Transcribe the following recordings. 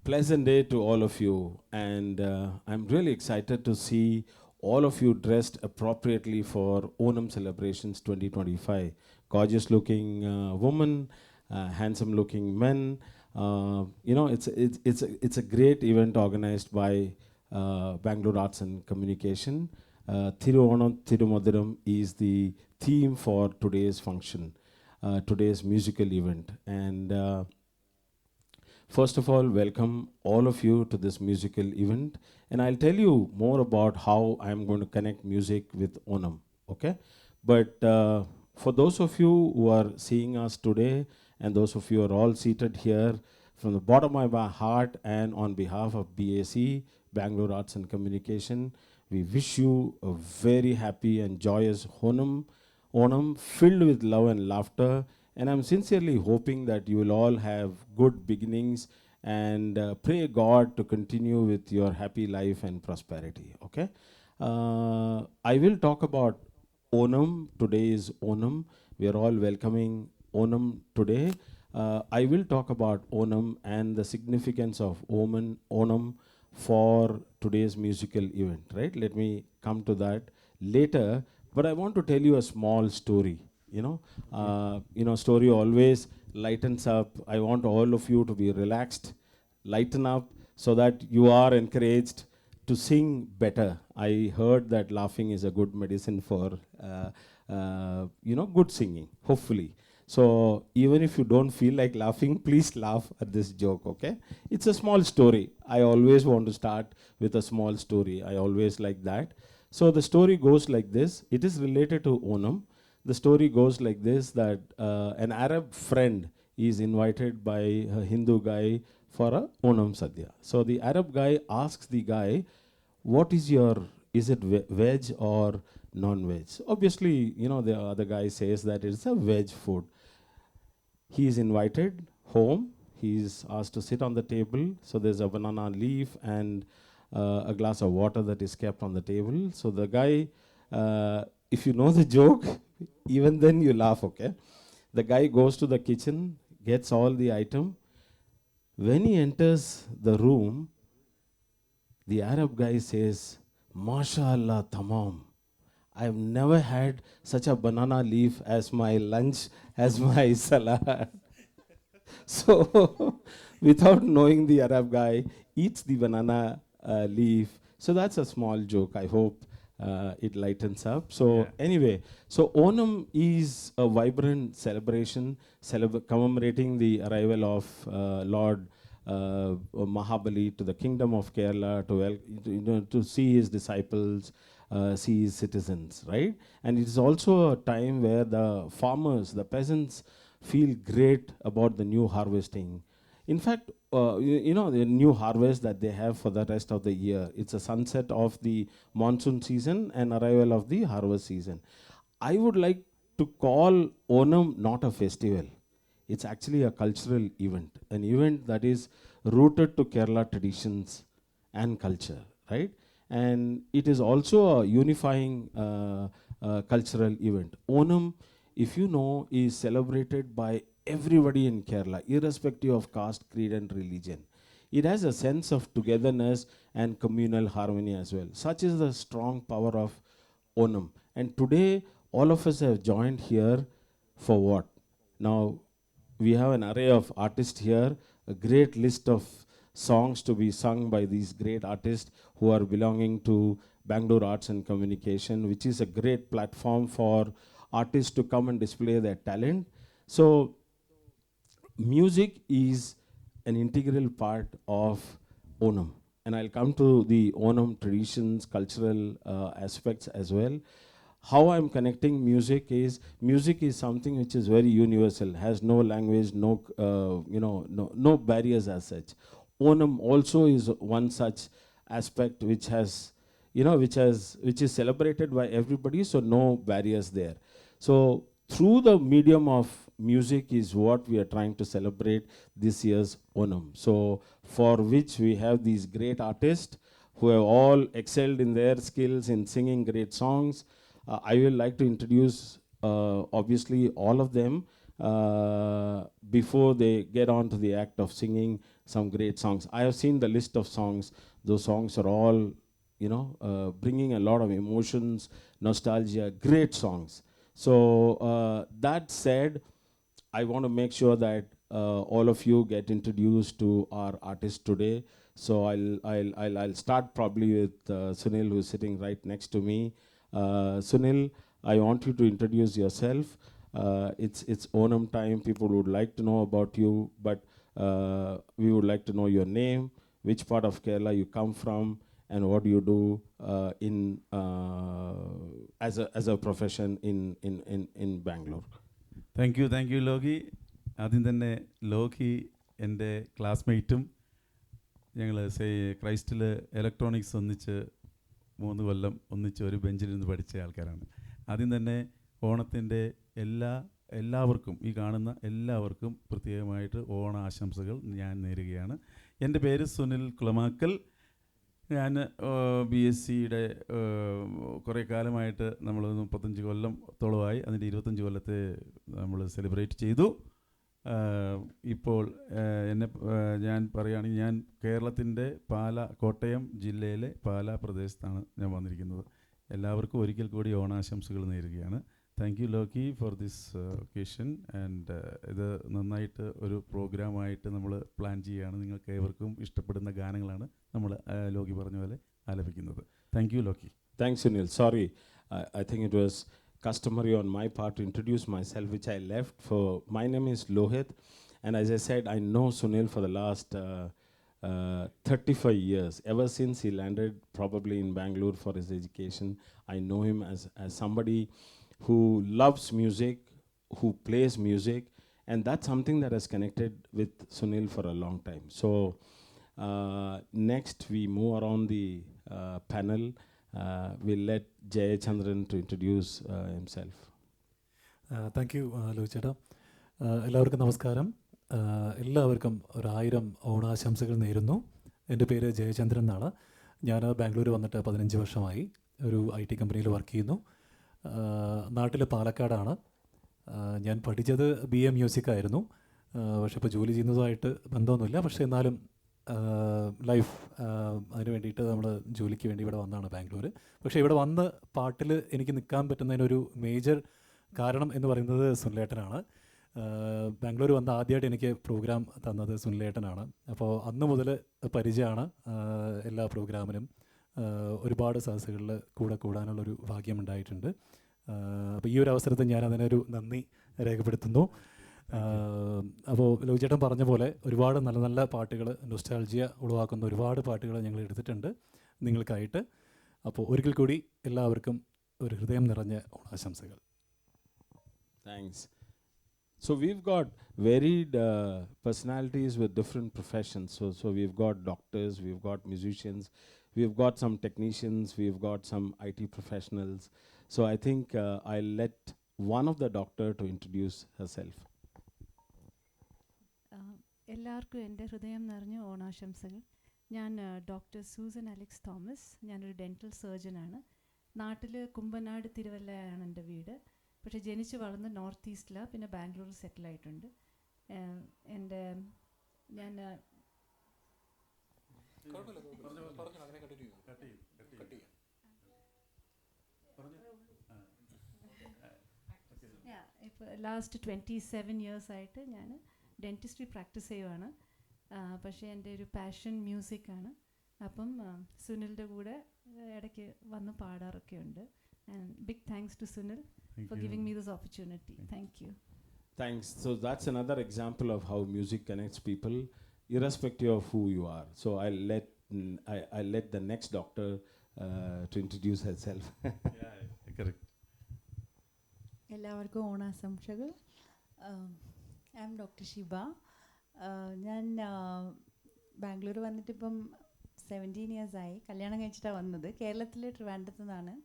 Pleasant day to all of you, and I'm really excited to see all of you dressed appropriately for Onam celebrations 2025. Gorgeous looking women, handsome looking men. It's a great event organized by Bangalore Arts and Communication. Thiruvanam Thirumadhiram is the theme for today's function, today's musical event, and first of all, welcome all of you to this musical event. And I'll tell you more about how I'm going to connect music with Onam. Okay? But for those of you who are seeing us today, and those of you who are all seated here, from the bottom of my heart and on behalf of BAC, Bangalore Arts and Communication, we wish you a very happy and joyous Onam filled with love and laughter. And I'm sincerely hoping that you will all have good beginnings and pray God to continue with your happy life and prosperity. Okay? I will talk about Onam. Today is Onam. We are all welcoming Onam today. I will talk about Onam and the significance of Onam for today's musical event, right? Let me come to that later. But I want to tell you a small story. Story always lightens up. I want all of you to be relaxed, lighten up, so that you are encouraged to sing better. I heard that laughing is a good medicine for, good singing, hopefully. So even if you don't feel like laughing, please laugh at this joke, okay? It's a small story. I always want to start with a small story. I always like that. So the story goes like this. It is related to Onam. The story goes like this, that an Arab friend is invited by a Hindu guy for a Onam Sadhya. So the Arab guy asks the guy, is it veg or non-veg? Obviously, the other guy says that it's a veg food. He is invited home. He is asked to sit on the table. So there's a banana leaf and a glass of water that is kept on the table. So the guy, if you know the joke, even then you laugh, okay? The guy goes to the kitchen, gets all the item. When he enters the room, the Arab guy says, MashaAllah, tamam. I've never had such a banana leaf as my lunch, as my salad. So, without knowing, the Arab guy eats the banana leaf. So that's a small joke. I hope it lightens up. So Yeah. anyway, so Onam is a vibrant celebration commemorating the arrival of Lord Mahabali to the kingdom of Kerala to see his disciples, see his citizens, right? And it is also a time where the farmers, the peasants, feel great about the new harvesting. In fact, the new harvest that they have for the rest of the year. It's a sunset of the monsoon season and arrival of the harvest season. I would like to call Onam not a festival. It's actually a cultural event, an event that is rooted to Kerala traditions and culture, right? And it is also a unifying cultural event. Onam, if you know, is celebrated by everybody in Kerala, irrespective of caste, creed, and religion. It has a sense of togetherness and communal harmony as well. Such is the strong power of Onam. And today, all of us have joined here for what? Now, we have an array of artists here, a great list of songs to be sung by these great artists who are belonging to Bangalore Arts and Communication, which is a great platform for artists to come and display their talent. So, music is an integral part of Onam. And I'll come to the Onam traditions, cultural aspects as well. How I'm connecting music is something which is very universal, has no language, no barriers as such. Onam also is one such aspect which is celebrated by everybody, so no barriers there. So through the medium of music is what we are trying to celebrate this year's Onam. So for which we have these great artists who have all excelled in their skills in singing great songs. I will like to introduce obviously all of them, before they get on to the act of singing some great songs. I have seen the list of songs. Those songs are all, bringing a lot of emotions, nostalgia, great songs. So that said, I want to make sure that all of you get introduced to our artist today. So I'll start probably with Sunil, who's sitting right next to me. Sunil, I want you to introduce yourself. It's Onam time. People would like to know about you, but we would like to know your name, which part of Kerala you come from, and what do you do as a profession in Bangalore. Thank you ലോകി. ആദ്യം തന്നെ ലോകി എൻ്റെ ക്ലാസ്മേറ്റും, ഞങ്ങൾ ക്രൈസ്റ്റിൽ electronics ഒന്നിച്ച് 3 കൊല്ലം ഒന്നിച്ച് ഒരു ബെഞ്ചിലിരുന്ന് പഠിച്ച ആൾക്കാരാണ്. ആദ്യം തന്നെ ഓണത്തിൻ്റെ എല്ലാവർക്കും, ഈ കാണുന്ന എല്ലാവർക്കും പ്രത്യേകമായിട്ട് ഓണ ആശംസകൾ ഞാൻ നേരുകയാണ്. എൻ്റെ പേര് സുനിൽ കുളമാക്കൽ. ഞാൻ BScയുടെ കുറേ കാലമായിട്ട് നമ്മൾ 35 കൊല്ലത്തോളമായി. അതിൻ്റെ 25 കൊല്ലത്തെ നമ്മൾ സെലിബ്രേറ്റ് ചെയ്തു. ഇപ്പോൾ ഞാൻ പറയുകയാണെങ്കിൽ, ഞാൻ കേരളത്തിൻ്റെ കോട്ടയം ജില്ലയിലെ പാലാ പ്രദേശത്താണ് ഞാൻ വന്നിരിക്കുന്നത്. എല്ലാവർക്കും ഒരിക്കൽ കൂടി ഓണാശംസകൾ നേരുകയാണ്. Thank you Lokki for this occasion. And ഇത് നന്നായിട്ട് ഒരു പ്രോഗ്രാമായിട്ട് നമ്മൾ പ്ലാൻ ചെയ്യുകയാണ്. നിങ്ങൾക്ക് ഏവർക്കും ഇഷ്ടപ്പെടുന്ന ഗാനങ്ങളാണ് നമ്മൾ ലോക്കി പറഞ്ഞ പോലെ ആലപിക്കുന്നത്. താങ്ക് യു ലോക്കി. Thanks, Sunil. Sorry, I think it was customary on my part to introduce myself, which I left for. My name is Lohit, and as I said, I know Sunil for the last 35 years. Ever since he landed probably in Bangalore for his education, I know him as somebody who loves music, who plays music, and that's something that has connected with Sunil for a long time. So next we move around the panel. We'll let Jayachandran to introduce himself. Thank you ലോചേട്ടാ. എല്ലാവർക്കും നമസ്കാരം. എല്ലാവർക്കും 1000 ഓണാശംസകൾ നേരുന്നു. എൻ്റെ പേര് ജയചന്ദ്രൻ എന്നാണ്. ഞാൻ ബാംഗ്ലൂർ വന്നിട്ട് 15 വർഷമായി. ഒരു IT കമ്പനിയിൽ വർക്ക് ചെയ്യുന്നു. നാട്ടിൽ പാലക്കാടാണ്. ഞാൻ പഠിച്ചത് BA മ്യൂസിക് ആയിരുന്നു. പക്ഷേ ഇപ്പോൾ ജോലി ചെയ്യുന്നതുമായിട്ട് ബന്ധമൊന്നുമില്ല. പക്ഷേ എന്നാലും ലൈഫ് അതിന് വേണ്ടിയിട്ട് നമ്മൾ ജോലിക്ക് വേണ്ടി ഇവിടെ വന്നതാണ് ബാംഗ്ലൂർ. പക്ഷേ ഇവിടെ വന്ന് പാട്ടിൽ എനിക്ക് നിൽക്കാൻ പറ്റുന്നതിനൊരു മേജർ കാരണം എന്ന് പറയുന്നത് സുനിലേട്ടനാണ്. ബാംഗ്ലൂർ വന്ന് ആദ്യമായിട്ട് എനിക്ക് പ്രോഗ്രാം തന്നത് സുനിലേട്ടനാണ്. അപ്പോൾ അന്ന് മുതൽ പരിചയമാണ്. എല്ലാ പ്രോഗ്രാമിനും ഒരുപാട് സദസ്സുകളിൽ കൂടാനുള്ളൊരു ഭാഗ്യമുണ്ടായിട്ടുണ്ട്. അപ്പോൾ ഈ ഒരു അവസരത്തിൽ ഞാൻ അതിനൊരു നന്ദി രേഖപ്പെടുത്തുന്നു. അപ്പോൾ ലോചേട്ടൻ പറഞ്ഞ പോലെ ഒരുപാട് നല്ല നല്ല പാട്ടുകൾ, നൊസ്റ്റാൾജിയ ഉളവാക്കുന്ന ഒരുപാട് പാട്ടുകൾ ഞങ്ങൾ എടുത്തിട്ടുണ്ട് നിങ്ങൾക്കായിട്ട്. അപ്പോൾ ഒരിക്കൽ കൂടി എല്ലാവർക്കും ഒരു ഹൃദയം നിറഞ്ഞ ഓണാശംസകൾ. Thanks. So we've got varied personalities with different professions. So we've got doctors, we've got musicians, we've got some technicians, we've got some IT professionals. So I think I'll let one of the doctor to introduce herself. എല്ലാവർക്കും എൻ്റെ ഹൃദയം നിറഞ്ഞ ഓണാശംസകൾ. ഞാൻ doctor Susan Alex Thomas. ഞാനൊരു dental സർജനാണ്. നാട്ടിൽ കുമ്പനാട് തിരുവല്ലയാണ് എൻ്റെ വീട്. പക്ഷേ ജനിച്ച് വളർന്ന് നോർത്ത് ഈസ്റ്റിലാണ്. പിന്നെ ബാംഗ്ലൂർ സെറ്റിലായിട്ടുണ്ട്. ഞാൻ ഇപ്പോൾ ലാസ്റ്റ് 27 years ആയിട്ട് ഞാൻ ഡെൻറ്റിസ്ട്രി പ്രാക്ടീസ് ചെയ്യുവാണ്. പക്ഷേ എൻ്റെ ഒരു പാഷൻ മ്യൂസിക്കാണ്. അപ്പം സുനിലിൻ്റെ കൂടെ ഇടയ്ക്ക് വന്ന് പാടാറൊക്കെ ഉണ്ട്. And big thanks to Sunil for giving me this opportunity. Thank you. Thanks. So that's another example of how music connects people, irrespective of who you are. So I'll let the next doctor to introduce herself. correct. എല്ലാവർക്കും ഓണാശംസകൾ. I am doctor Shiba. ഞാൻ Bangalore വന്നിട്ടിപ്പം 17 years ആയി. കല്യാണം കഴിച്ചിട്ടാണ് വന്നത്. കേരളത്തിലെ ട്രിവാൻഡ്രത്തു നിന്നാണ്.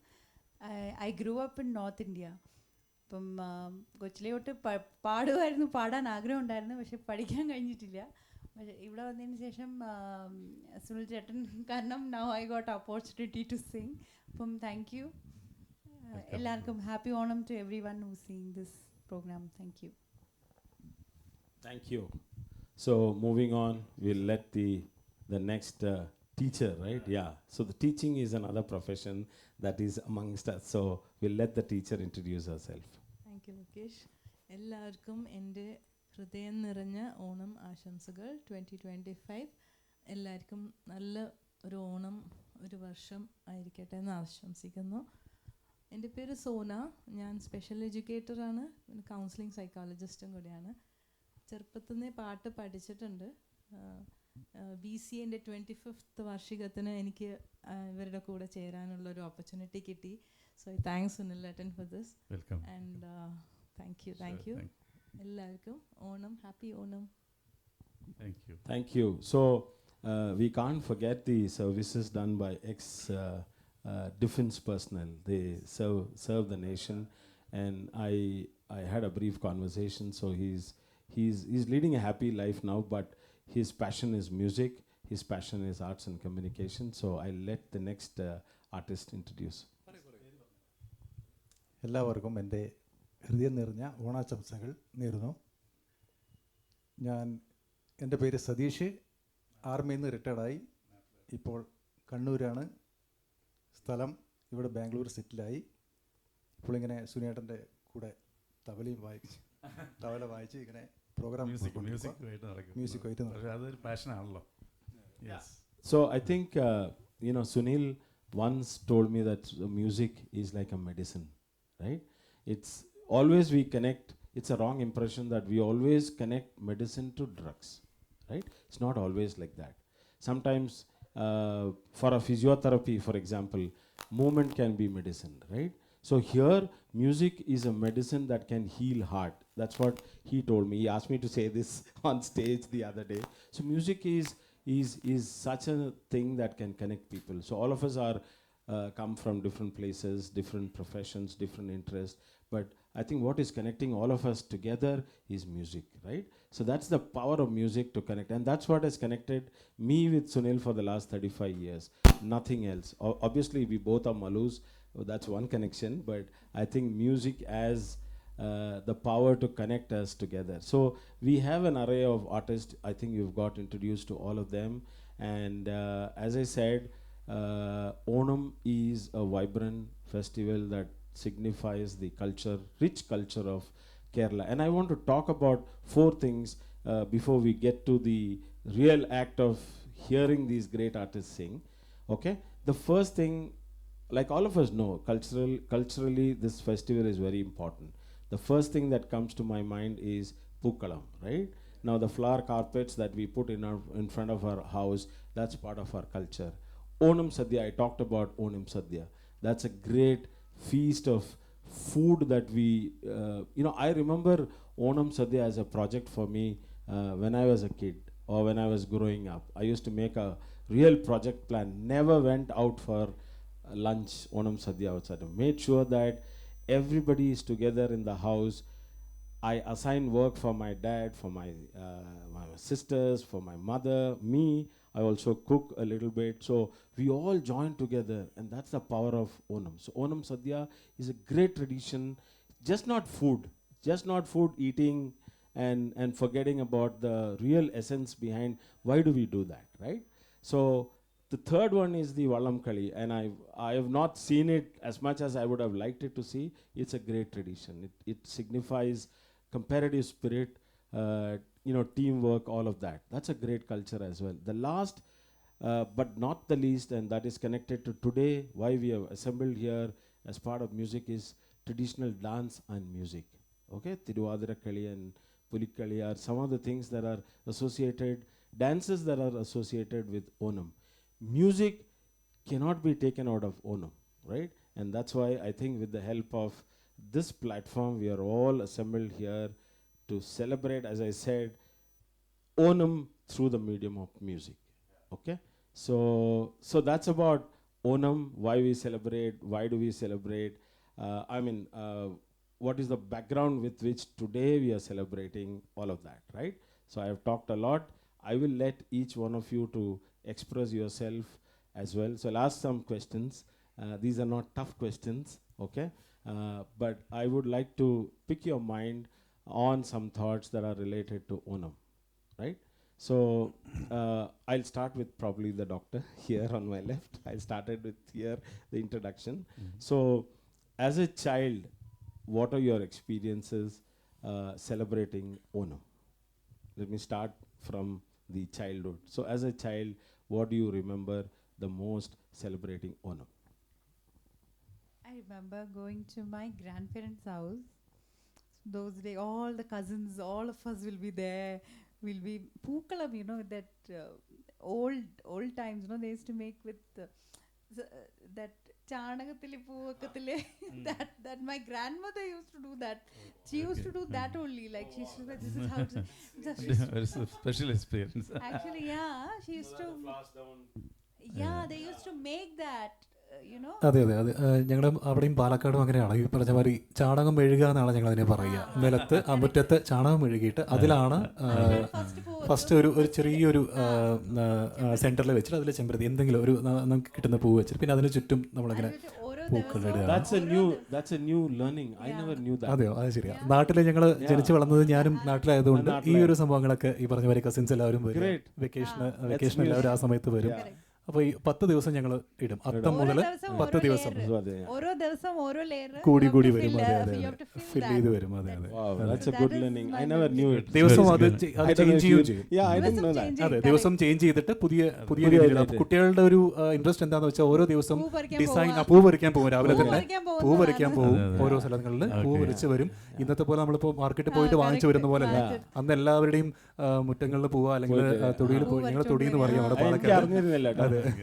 I grew up in north India. അപ്പം കൊച്ചിലെ തൊട്ട് പാടുമായിരുന്നു, പാടാൻ ആഗ്രഹം ഉണ്ടായിരുന്നു, പക്ഷെ പഠിക്കാൻ കഴിഞ്ഞിട്ടില്ല. പക്ഷേ ഇവിടെ വന്നതിന് ശേഷം സുനിൽ ചേട്ടൻ കാരണം now I got opportunity to sing. അപ്പം താങ്ക് യു. എല്ലാവർക്കും happy Onam to everyone who seeing this programme. Thank you. Thank you. So moving on, we'll let the next teacher, right? Yeah. So the teaching is another profession that is amongst us. So we'll let the teacher introduce herself. Thank you Mukesh. എല്ലാവർക്കും എൻ്റെ ഹൃദയം നിറഞ്ഞ ഓണം ആശംസകൾ. 2025 എല്ലാവർക്കും നല്ല ഒരു ഓണം, ഒരു വർഷം ആയിരിക്കട്ടെ എന്ന് ആശംസിക്കുന്നു. എൻ്റെ പേര് സോന. ഞാൻ സ്പെഷ്യൽ എഡ്യൂക്കേറ്ററാണ്, പിന്നെ കൗൺസിലിംഗ് സൈക്കോളജിസ്റ്റും കൂടിയാണ്. ചെറുപ്പത്തിൽ നിന്ന് പാട്ട് പഠിച്ചിട്ടുണ്ട്. BCA 25th വാർഷികത്തിന് എനിക്ക് ഇവരുടെ കൂടെ ചേരാനുള്ളൊരു ഓപ്പർച്യൂണിറ്റി കിട്ടി. So I thanks Sunil Latin for this. Welcome. And thank you. എല്ലാവർക്കും Onam, happy Onam. Thank you. Thank you. So we can't forget the services done by defense personnel. They serve the nation, and I had a brief conversation. So he's leading a happy life now, but his passion is music. His passion is arts and communication. So I'll let the next artist introduce. എല്ലാവർക്കും എൻ്റെ ഹൃദയം നിറഞ്ഞ ഓണാശംസകൾ നേരുന്നു. എൻ്റെ പേര് സതീഷ്. ആർമിയിൽ നിന്ന് റിട്ടയർഡായി. ഇപ്പോൾ കണ്ണൂരാണ് സ്ഥലം. ഇവിടെ ബാംഗ്ലൂർ സെറ്റിലായി. ഇപ്പോൾ ഇങ്ങനെ സുനിയേട്ടൻ്റെ കൂടെ തബല വായിച്ച് ഇങ്ങനെ പ്രോഗ്രാം മ്യൂസിക്കുമായിട്ട് അതൊരു പാഷനാണല്ലോ. So I think Sunil once told me that music is like a medicine, right? It's always we connect. It's a wrong impression that we always connect medicine to drugs, right? It's not always like that. Sometimes for a physiotherapy, for example, movement can be medicine, right? So here music is a medicine that can heal heart. That's what he told me. He asked me to say this on stage the other day. So music is such a thing that can connect people. So all of us are come from different places, different professions, different interests, but I think what is connecting all of us together is music, right? So that's the power of music to connect, and that's what has connected me with Sunil for the last 35 years. Nothing else. Obviously we both are Malus, that's one connection, but I think music has the power to connect us together. So we have an array of artists. I think you've got introduced to all of them, and as I said, Onam is a vibrant festival that signifies the rich culture of Kerala. And I want to talk about 4 things before we get to the real act of hearing these great artists sing. Okay? The first thing, like all of us know, culturally this festival is very important. The first thing that comes to my mind is Pookalam, right? Now the flower carpets that we put in front of our house, that's part of our culture. Onam Sadhya, I talked about Onam Sadhya. That's a great feast of food that we, I remember Onam Sadhya as a project for me when I was a kid or when I was growing up. I used to make a real project plan. Never went out for lunch, Onam Sadhya outside. Made sure that everybody is together in the house. I assign work for my dad, for my sisters, for my mother, me. I also cook a little bit. So we all join together, and that's the power of Onam. So Onam Sadhya is a great tradition. Just not food eating and forgetting about the real essence behind why do we do that, right? So the third one is the Vallam Kali, and I have not seen it as much as I would have liked it to see. It's a great tradition. It signifies comparative spirit, teamwork, all of that. That's a great culture as well. The last, but not the least, and that is connected to today, why we have assembled here as part of music, is traditional dance and music. Okay, Tiruvadira Kali and Pulikali are some of the things that are associated, dances that are associated with Onam. Music cannot be taken out of Onam, right? And that's why I think with the help of this platform, we are all assembled here to celebrate, as I said, Onam through the medium of music. Okay? So that's about Onam, why we celebrate, why do we celebrate. What is the background with which today we are celebrating all of that, right? So I have talked a lot. I will let each one of you to express yourself as well. So I'll ask some questions. These are not tough questions, okay? But I would like to pick your mind on some thoughts that are related to Onam, right? So I'll start with probably the doctor here on my left. I started with here the introduction. So as a child, what are your experiences celebrating Onam? Let me start from the childhood. So as a child, what do you remember the most celebrating Onam? I remember going to my grandparents' house. Those days, all the cousins, all of us will be there. We'll be pookalam, you know, that old times, you know, they used to make with that chanagathile pookatile. That my grandmother used to do that. She used to do that only. Like she used to say, this is how to. It's a special experience. Actually, yeah, she used to. Yeah, they used to make that. You know. അതെ അതെ അതെ ഞങ്ങളുടെ അവിടെയും പാലക്കാടും അങ്ങനെയാണ് ഈ പറഞ്ഞ മാതിരി ചാണകം മെഴുകുക എന്നാണ് ഞങ്ങൾ അതിനെ പറയുക. നിലത്ത് മുറ്റത്ത് ചാണകം മെഴുകിയിട്ട് അതിലാണ് ഫസ്റ്റ് ഒരു ചെറിയൊരു സെൻറ്ററിൽ വെച്ചിട്ട് അതിൽ ചെമ്പരത്തി എന്തെങ്കിലും ഒരു നമുക്ക് കിട്ടുന്ന പൂവ് വെച്ചിട്ട് പിന്നെ അതിന് ചുറ്റും നമ്മളിങ്ങനെ പൂക്കളിടുക. That's a new learning. I never knew that. അതെയോ, അത് ശരിയാ. നാട്ടിൽ ഞങ്ങൾ ജനിച്ചു വളർന്നത് ഞാനും നാട്ടിലായതുകൊണ്ട് ഈ ഒരു സംഭവങ്ങളൊക്കെ ഈ പറഞ്ഞ മാതിരി കസിൻസ് എല്ലാവരും വരും. വെക്കേഷൻ എല്ലാവരും ആ സമയത്ത് വരും. അപ്പോൾ ഈ 10 ദിവസം ഞങ്ങൾ ഇടും. അത്തം മുതൽ 10 ദിവസം ഓരോ ദിവസം ഓരോ ലെയർ കൂടി വരും. അതെ അതെ ഫിൽ ചെയ്ത് വരും. അതെ അതെ. Wow, that's a good learning. I never knew it. ദിവസം അത് ചേഞ്ച് ചെയ്യും. Yeah, I didn't know that. അതെ, ദിവസം ചേഞ്ച് ചെയ്തിട്ട് പുതിയ രീതിയിൽ. കുട്ടികളുടെ ഒരു ഇൻട്രസ്റ്റ് എന്താണെന്ന് വെച്ചാൽ ഓരോ ദിവസം ഡിസൈൻ പൂ പറിക്കാൻ പോകും. രാവിലെ തന്നെ പൂ പറിക്കാൻ പോകും. ഓരോ സ്ഥലങ്ങളിൽ പൂ പറിച്ച് വരും. ഇന്നത്തെ പോലെ നമ്മളിപ്പോൾ മാർക്കറ്റിൽ പോയിട്ട് വാങ്ങിച്ചു വരുന്ന പോലെ അല്ല. അന്ന് എല്ലാവരുടെയും മുറ്റങ്ങളിൽ പോവുക അല്ലെങ്കിൽ തൊടിയിൽ പോയി. ഞങ്ങൾ തൊടി എന്ന് പറയും അവിടെ പാലക്കാട്. അറിഞ്ഞിരുന്നില്ല.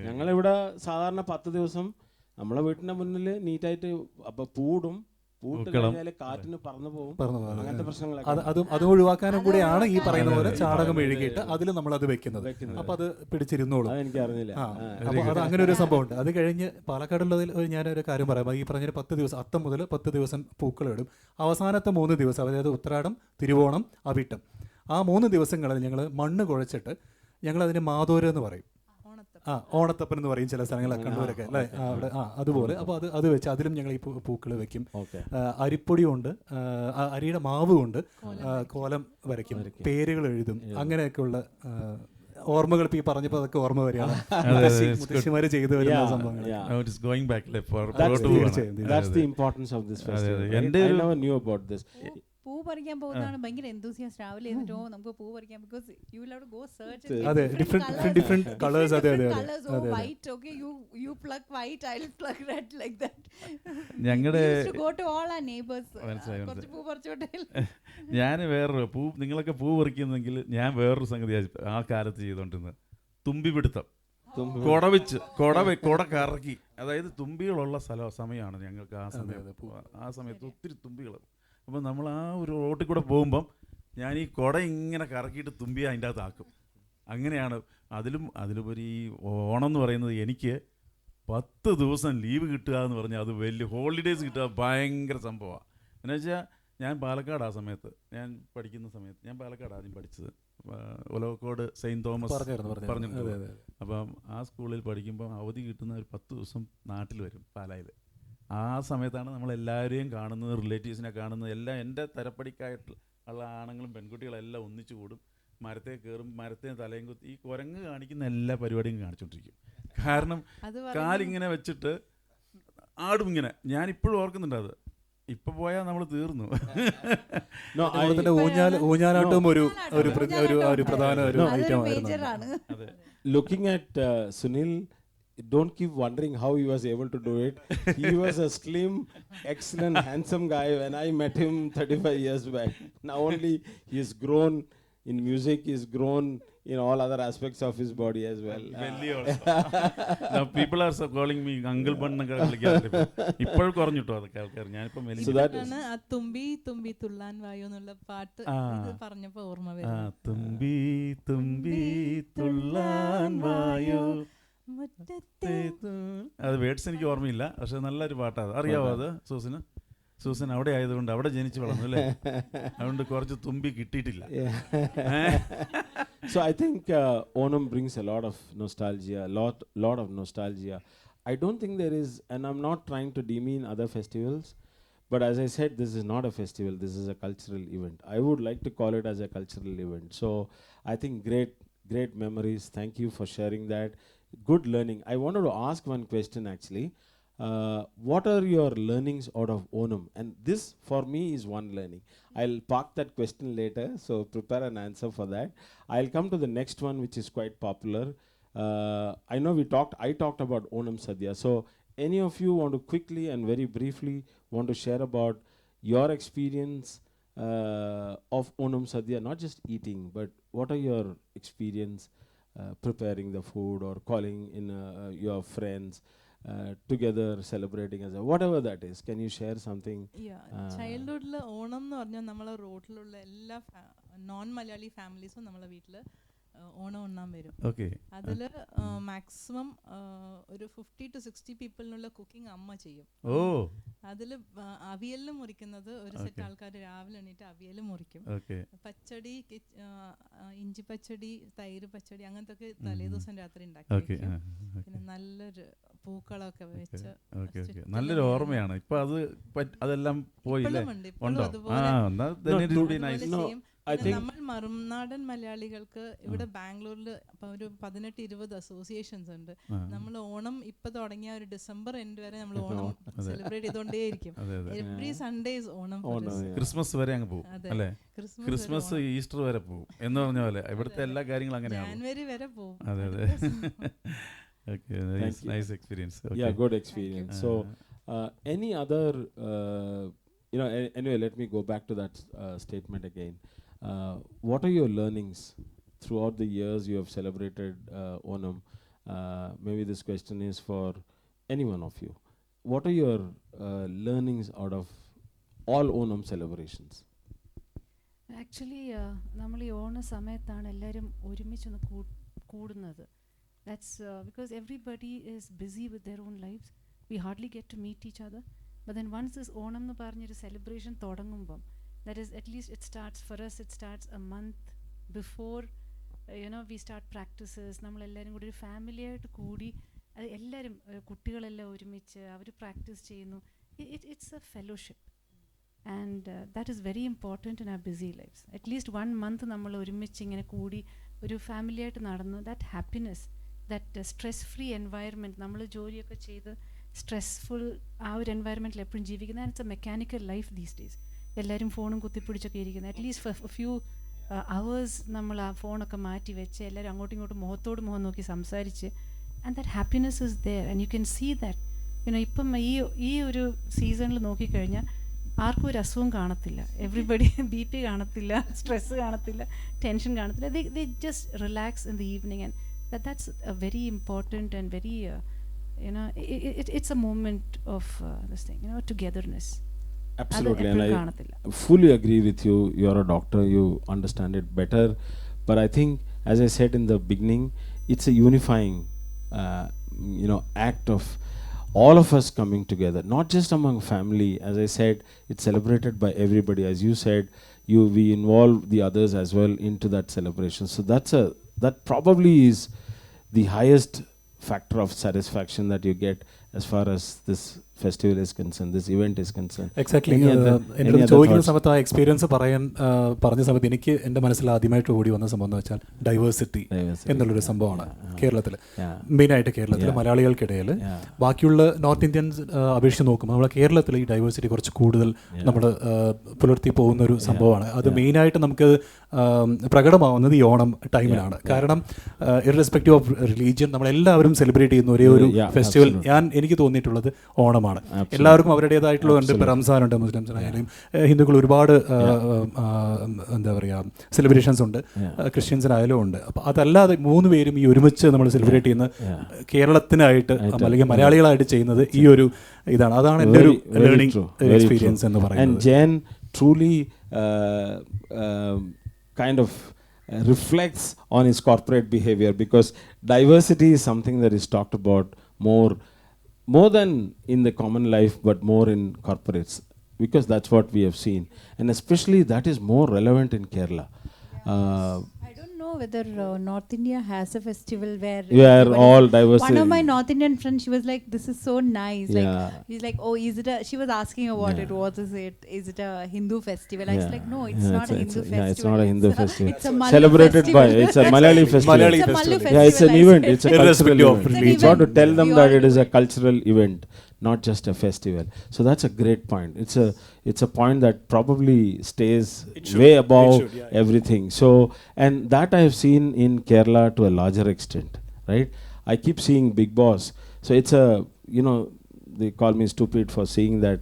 ഞങ്ങളിവിടെ സാധാരണ 10 ദിവസം നമ്മളെ വീട്ടിന്റെ മുന്നിൽ നീറ്റായിട്ട് അപ്പൊ പൂടും. പൂട്ട് കഴിഞ്ഞാല് കാറ്റിന് പറന്നു പോകും. അങ്ങനത്തെ പ്രശ്നങ്ങളൊക്കെ അത് ഒഴിവാക്കാനും കൂടെയാണ് ഈ പറയുന്ന പോലെ ചാണകം മെഴുകിയിട്ട് അതിൽ നമ്മൾ അത് വെക്കുന്നത്. അപ്പൊ അത് പിടിച്ചിരുന്നോളൂ. എനിക്ക് അറിഞ്ഞില്ല. അപ്പൊ അത് അങ്ങനെ ഒരു സംഭവം ഉണ്ട്. അത് കഴിഞ്ഞ് പാലക്കാടുള്ളതിൽ ഞാനൊരു കാര്യം പറയാം. ഈ പറഞ്ഞ 10 ദിവസം അത്തം മുതൽ 10 ദിവസം പൂക്കളിടും. അവസാനത്തെ 3 ദിവസം, അതായത് ഉത്രാടം, തിരുവോണം, അവിട്ടം, ആ 3 ദിവസങ്ങളിൽ ഞങ്ങൾ മണ്ണ് കുഴച്ചിട്ട് ഞങ്ങളതിന് മാതോര് എന്ന് പറയും. ഓണത്തപ്പൻ എന്ന് പറയും ചില സ്ഥലങ്ങളിലൊക്കെ കണ്ണൂരൊക്കെ അല്ലേ, അവിടെ അതുപോലെ. അപ്പോൾ അത് വെച്ച് അതിലും ഞങ്ങൾ ഈ പൂക്കൾ വെക്കും. അരിപ്പൊടി കൊണ്ട്, അരിയുടെ മാവ് കൊണ്ട് കോലം വരയ്ക്കും, പേരുകൾ എഴുതും. അങ്ങനെയൊക്കെയുള്ള ഓർമ്മകൾ ഇപ്പോൾ ഈ പറഞ്ഞപ്പോൾ അതൊക്കെ ഓർമ്മ വരികയാണ്. മുത്തശ്ശിമാര് ചെയ്തു വരുന്ന സംഭവങ്ങൾ. പൂ പറിക്കാൻ പോകുന്നതാണ് ഭയങ്കര എന്തൂസിയാസ്റ്റ്. രാവിലെ എന്നിട്ടോ നമുക്ക് പൂ പറിക്കാം. Because you will have to go search. അതെ, ഡിഫറെന്റ് കളേഴ്സ്. അതെ അതെ അതെ. White, okay, you pluck white, I will pluck red, like that. ഞങ്ങളുടെ go to all our neighbours. കുറച്ച് പൂ പറിച്ചോട്ടെ. ഞാൻ വേറൊരു പൂ, നിങ്ങളൊക്കെ പൂ പറിക്കുന്നെങ്കിൽ ഞാൻ വേറൊരു സംഗതി ആ കാലത്ത് ചെയ്തോണ്ടിരുന്നത് തുമ്പിപിടുത്തം. കൊട കറക്കി, അതായത് തുമ്പികളുള്ള സമയമാണ് ഞങ്ങൾക്ക് ആ സമയത്ത് ഒത്തിരി തുമ്പികൾ. അപ്പം നമ്മൾ ആ ഒരു റോട്ടിൽ കൂടെ പോകുമ്പം ഞാൻ ഈ കുട ഇങ്ങനെ കറക്കിയിട്ട് തുമ്പി അതിൻ്റെ അകത്ത് ആക്കും. അങ്ങനെയാണ്. അതിലുപരി ഈ ഓണം എന്ന് പറയുന്നത് എനിക്ക് 10 ദിവസം ലീവ് കിട്ടുക എന്ന് പറഞ്ഞാൽ അത് വലിയ ഹോളിഡേയ്സ് കിട്ടുക ഭയങ്കര സംഭവമാണ്. എന്ന് വെച്ചാൽ ഞാൻ പാലക്കാട് ആ സമയത്ത് ഞാൻ പഠിക്കുന്ന സമയത്ത് ഞാൻ പാലക്കാട് ആദ്യം പഠിച്ചത്, ഒലവക്കോട് സെയിൻറ്റ് തോമസ് പറഞ്ഞിട്ടുണ്ട്. അപ്പം ആ സ്കൂളിൽ പഠിക്കുമ്പോൾ അവധി കിട്ടുന്ന ഒരു 10 ദിവസം നാട്ടിൽ വരും പാലായിൽ. ആ സമയത്താണ് നമ്മളെല്ലാവരെയും കാണുന്നത്, റിലേറ്റീവ്സിനെ കാണുന്നത്. എല്ലാം എൻ്റെ തരപ്പടിക്കായിട്ടുള്ള ആണുങ്ങളും പെൺകുട്ടികളെല്ലാം ഒന്നിച്ചു കൂടും. മരത്തെ കയറും, മരത്തെ തലയും കുത്തി ഈ കുരങ്ങ് കാണിക്കുന്ന എല്ലാ പരിപാടിയും കാണിച്ചുകൊണ്ടിരിക്കും. കാരണം കാലിങ്ങനെ വെച്ചിട്ട് ആടും ഇങ്ങനെ. ഞാനിപ്പോഴും ഓർക്കുന്നുണ്ട് അത്. ഇപ്പൊ പോയാൽ നമ്മൾ തീർന്നു. ഊഞ്ഞാലാട്ടവും ഒരു പ്രധാന ഒരു ഐറ്റമായിരുന്നു. Looking at Sunil, don't keep wondering how he was able to do it. He was a slim, excellent, handsome guy when I met him 35 years back. Now only he has grown in music, he has grown in all other aspects of his body as well. Now people are so calling me Uncle Bun എന്നൊക്കെ വിളിക്കാറുണ്ട്. ഇപ്പോൾ കുറഞ്ഞിട്ടോ അതൊക്കെ ആൾക്കാർ. ഞാനിപ്പോൾ മെലിഞ്ഞിട്ടാണ് ആ തുമ്പി തുമ്പി തുള്ളാൻ വായോ എന്നുള്ള പാട്ട് പറഞ്ഞപ്പോൾ ഓർമ്മ വരും. തുമ്പി തുമ്പി തുള്ളാൻ വായോ. അത് വേർഡ്സ് എനിക്ക് ഓർമ്മയില്ല, പക്ഷെ നല്ലൊരു പാട്ടാണ്. അറിയാവോ അത് സൂസൻ അവിടെ ആയതുകൊണ്ട് അവിടെ ജനിച്ചു വളർന്നു അല്ലേ, അതുകൊണ്ട് കുറച്ച് തുമ്പി കിട്ടിയിട്ടില്ല. So I think Onam brings a lot of nostalgia, lot of nostalgia. I don't think there is, and I'm not trying to demean other festivals, But as I said, this is not a festival, this is a cultural event. I would like to call it as a cultural event. So I think great memories. Thank you for sharing that. Good learning. I wanted to ask one question actually. What are your learnings out of Onam? And this for me is one learning. I'll park that question later, so prepare an answer for that. I'll come to the next one, which is quite popular. I know I talked about Onam Sadhya. So any of you want to quickly and very briefly want to share about your experience of Onam Sadhya, not just eating, but what are your experience preparing the food or calling in your friends together celebrating as a whatever that is. Can you share something? ചൈൽഡ്ഹുഡിൽ Onam എന്ന് പറഞ്ഞാൽ നമ്മളെ റോട്ടിലുള്ള എല്ലാ non Malayali ഫാമിലീസും നമ്മളെ വീട്ടിൽ ഓണം ഉണ്ണാൻ വരും. അതിൽ maximum ഒരു 50-60 പീപ്പിളിനുള്ള കുക്കിംഗ് അമ്മ ചെയ്യും. അതിൽ അവിയലിൽ മുറിക്കുന്നത് ഒരു സെറ്റ് ആൾക്കാർ രാവിലെ എണീറ്റ് അവിയൽ മുറിക്കും. പച്ചടി, ഇഞ്ചി പച്ചടി, തൈര് പച്ചടി അങ്ങനത്തെ ഒക്കെ തലേദിവസം രാത്രി ഉണ്ടാക്കി. പിന്നെ നല്ലൊരു പൂക്കളൊക്കെ വെച്ച് നല്ലൊരു ഓർമ്മയാണ്. ഇപ്പൊ അതെല്ലാം പോയില്ലേ? നമ്മൾ മറുനാടൻ മലയാളികൾക്ക് ഇവിടെ ബാംഗ്ലൂരിൽ ഇപ്പം ഒരു 18-20 അസോസിയേഷൻസ് ഉണ്ട്. നമ്മൾ ഓണം ഇപ്പൊ തുടങ്ങിയ ഒരു ഡിസംബർ എൻഡ് വരെ നമ്മൾ ഓണം സെലിബ്രേറ്റ് ചെയ്തോണ്ടേയിരിക്കും. Every Sunday is Onam. Christmas വരെ അങ്ങ് പോകും അല്ലേ? ക്രിസ്മസ് ഈസ്റ്റർ വരെ പോകും എന്ന് പറഞ്ഞ പോലെ ഇവിടുത്തെ എല്ലാ കാര്യങ്ങളും അങ്ങനെയാണ്. ജാനുവരി വരെ പോകും. അതെ അതെ. Okay, nice experience. Okay. Yeah, good experience. So, any other, anyway, let me go back to that statement again. What are your learnings throughout the years you have celebrated Onam? Maybe this question is for any one of you. What are your learnings out of all Onam celebrations? Actually നമ്മൾ ഈ ഓണ സമയത്താണ് എല്ലാവരും ഒരുമിച്ചൊന്ന് കൂടുന്നത്. That's because everybody is busy with their own lives. We hardly get to meet each other. But then once this Onam എന്ന് പറഞ്ഞൊരു celebration തുടങ്ങുമ്പം, that is at least it starts for us, it starts a month before we start practices. നമ്മളെല്ലാവരും കൂടി ഒരു family ആയിട്ട് കൂടി അത് എല്ലാവരും കുട്ടികളെല്ലാം ഒരുമിച്ച് അവർ പ്രാക്ടീസ് ചെയ്യുന്നു. It's a fellowship. And that is very important in our busy lives. At least 1 month നമ്മൾ ഒരുമിച്ച് ഇങ്ങനെ കൂടി ഒരു ഫാമിലി ആയിട്ട് നടന്നു. That happiness, that stress-free environment, നമ്മൾ ജോലിയൊക്കെ ചെയ്ത് സ്ട്രെസ്ഫുൾ ആ ഒരു എൻവയറമെൻറ്റിൽ എപ്പോഴും ജീവിക്കുന്നത്. And it's A mechanical life these days. എല്ലാവരും ഫോണും കുത്തിപ്പിടിച്ചൊക്കെ ഇരിക്കുന്നത്. അറ്റ്ലീസ്റ്റ് ഫോർ ഫ്യൂ അവേഴ്സ് നമ്മൾ ആ ഫോണൊക്കെ മാറ്റി വെച്ച് എല്ലാവരും അങ്ങോട്ടും ഇങ്ങോട്ടും മുഖത്തോട് മുഖം നോക്കി സംസാരിച്ച്, and that happiness is there and you can see that. ഇപ്പം ഈ ഒരു സീസണിൽ നോക്കിക്കഴിഞ്ഞാൽ ആർക്കും ഒരു അസുഖം കാണത്തില്ല. എവറിബഡി BP കാണത്തില്ല, സ്ട്രെസ് കാണത്തില്ല, ടെൻഷൻ കാണത്തില്ല. they just relax in the evening, and that's a very important and very it's a moment of this thing, togetherness. Absolutely, and I fully agree with you. You're a doctor, you understand it better. But I think, as I said in the beginning, it's a unifying act of all of us coming together, not just among family. As I said, it's celebrated by everybody. As you said, we involve the others as well into that celebration. So that probably is the highest factor of satisfaction that you get as far as this festival is concerned, this event is concerned. Exactly. എന്നോട് ചോദിക്കുന്ന സമയത്ത് ആ experience പറഞ്ഞ സമയത്ത് എനിക്ക് എൻ്റെ മനസ്സിൽ ആദ്യമായിട്ട് ഓടി വന്ന സംഭവം എന്ന് വെച്ചാൽ ഡൈവേഴ്സിറ്റി എന്നുള്ളൊരു സംഭവമാണ്. കേരളത്തിൽ മെയിനായിട്ട് കേരളത്തിൽ മലയാളികൾക്കിടയിൽ ബാക്കിയുള്ള നോർത്ത് ഇന്ത്യൻസ് അപേക്ഷിച്ച് നോക്കുമ്പോൾ നമ്മുടെ കേരളത്തിൽ ഈ ഡൈവേഴ്സിറ്റി കുറച്ച് കൂടുതൽ നമ്മൾ പുലർത്തി പോകുന്ന ഒരു സംഭവമാണ്. അത് മെയിനായിട്ട് നമുക്ക് പ്രകടമാവുന്നത് ഈ ഓണം ടൈമിലാണ്. കാരണം ഇർറെസ്പെക്റ്റീവ് ഓഫ് റിലീജിയൻ നമ്മളെല്ലാവരും സെലിബ്രേറ്റ് ചെയ്യുന്ന ഒരേ ഒരു ഫെസ്റ്റിവൽ എനിക്ക് തോന്നിയിട്ടുള്ളത് ഓണമാണ്. എല്ലാവർക്കും അവരുടേതായിട്ടുള്ള ഉണ്ട്. ഇപ്പോൾ റംസാൻ ഉണ്ട്, മുസ്ലിംസിനായാലും ഹിന്ദുക്കൾ ഒരുപാട് എന്താ പറയുക സെലിബ്രേഷൻസ് ഉണ്ട്, ക്രിസ്ത്യൻസിനായാലും ഉണ്ട്. അപ്പോൾ അതല്ലാതെ 3 പേരും ഈ ഒരുമിച്ച് നമ്മൾ സെലിബ്രേറ്റ് ചെയ്യുന്ന കേരളത്തിനായിട്ട് അല്ലെങ്കിൽ മലയാളികളായിട്ട് ചെയ്യുന്നത് ഈ ഒരു ഇതാണ്. അതാണ് എൻ്റെ ഒരു ലേണിംഗ് എക്സ്പീരിയൻസ് എന്ന് പറയുന്നത്. Jain truly kind of reflects on his corporate behavior, because diversity is something that is talked about more than in the common life, but more in corporates, because that's what we have seen, and especially that is more relevant in Kerala. I don't know whether North India has a festival where We are everybody- all diverse. One of my North Indian friends, she was like, "This is so nice." Like, Yeah. he's like, "Oh, is it a?" She was asking about Yeah. it. What is it? Is it a Hindu festival? I was Yeah. like, "No, it's not a Hindu festival. Yeah, it's not a Hindu festival. It's a Mallu Celebrated by, festival." it's a Malayali festival. Malayali It's a Mallu festival. Yeah, it's an festival, I event. said. It's a cultural Irrespective of event. It's an It's got to event. tell them We that all it is do a it. cultural event, not just a festival. So that's a great point. It's a point that probably stays way above everything. So, and that I have seen in Kerala to a larger extent, right? I keep seeing Big Boss. So it's a, you know, they call me stupid for seeing that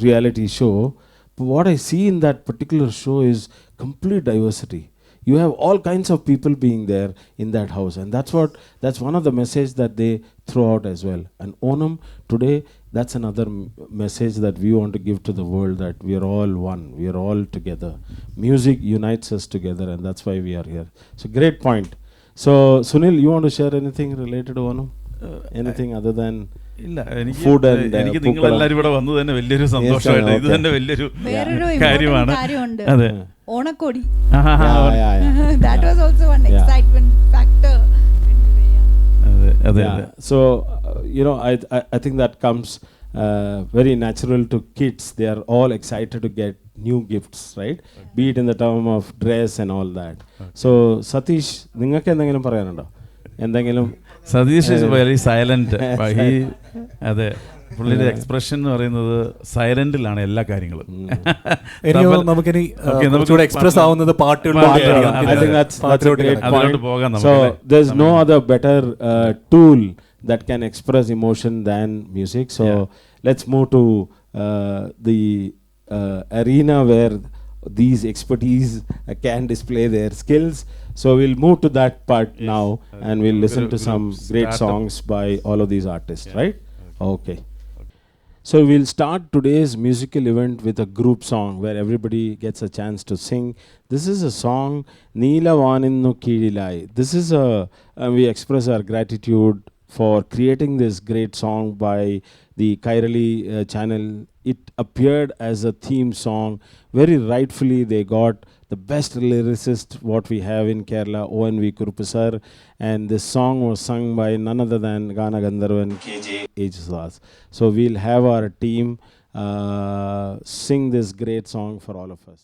reality show. But what I see in that particular show is complete diversity. You have all kinds of people being there in that house, and that's one of the message that they throw out as well. And Onam today, that's another message that we want to give to the world, that we are all one, we are all together. Music unites us together, and that's why we are here. So great point. So Sunil, you want to share anything related to Onam? Anything other than ഇല്ല, Food and, എനിക്ക് പൂക്കളം. നിങ്ങളെല്ലാവരും ഇവിടെ വന്നത് തന്നെ വലിയൊരു സന്തോഷമായിട്ട്, ഇത് okay. തന്നെ വലിയൊരു വേറൊരു കാര്യമാണ്. important കാര്യമുണ്ട്. അതെ. ഓണക്കോടി. yeah. That was also one Yeah. excitement factor when we were young. അതെ അതെ Yeah. അതെ. So, you know, I think that comes very natural to kids. They are all excited to get new gifts, right? Be it in the term of dress and all that. So, Satish, നിങ്ങൾക്ക് എന്തെങ്കിലും പറയാനുണ്ടോ? എന്തെങ്കിലും Satheesh is very silent. അതെ, പുള്ളിയുടെ expression എന്ന് പറയുന്നത് സൈലന്റിലാണ് എല്ലാ കാര്യങ്ങളും. എനിക്കോ നമുക്കിനി കുറച്ചുകൂടെ എക്സ്പ്രസ് ആവുന്നത് പാട്ടുകളിലൂടെ I think that's a great അതിലോട്ട് point. പോകാം So, നമുക്ക്. there's no other better tool that can express emotion than music. So, Yeah. let's move to the arena where these expertise can display their skills. So we'll move to that part Yes. now, and we'll listen to some great start up. songs by all of these artists, Yeah. right? Okay. So we'll start today's musical event with a group song where everybody gets a chance to sing. This is a song, Neela Vaninnu Keelilai. This is we express our gratitude for creating this great song by the Kairali channel. It appeared as a theme song. Very rightfully, they got the best lyricist what we have in Kerala, ONV Kurupasar, and this song was sung by none other than Gana Gandharvan KJ Ejaswas. So we'll have our team sing this great song for all of us.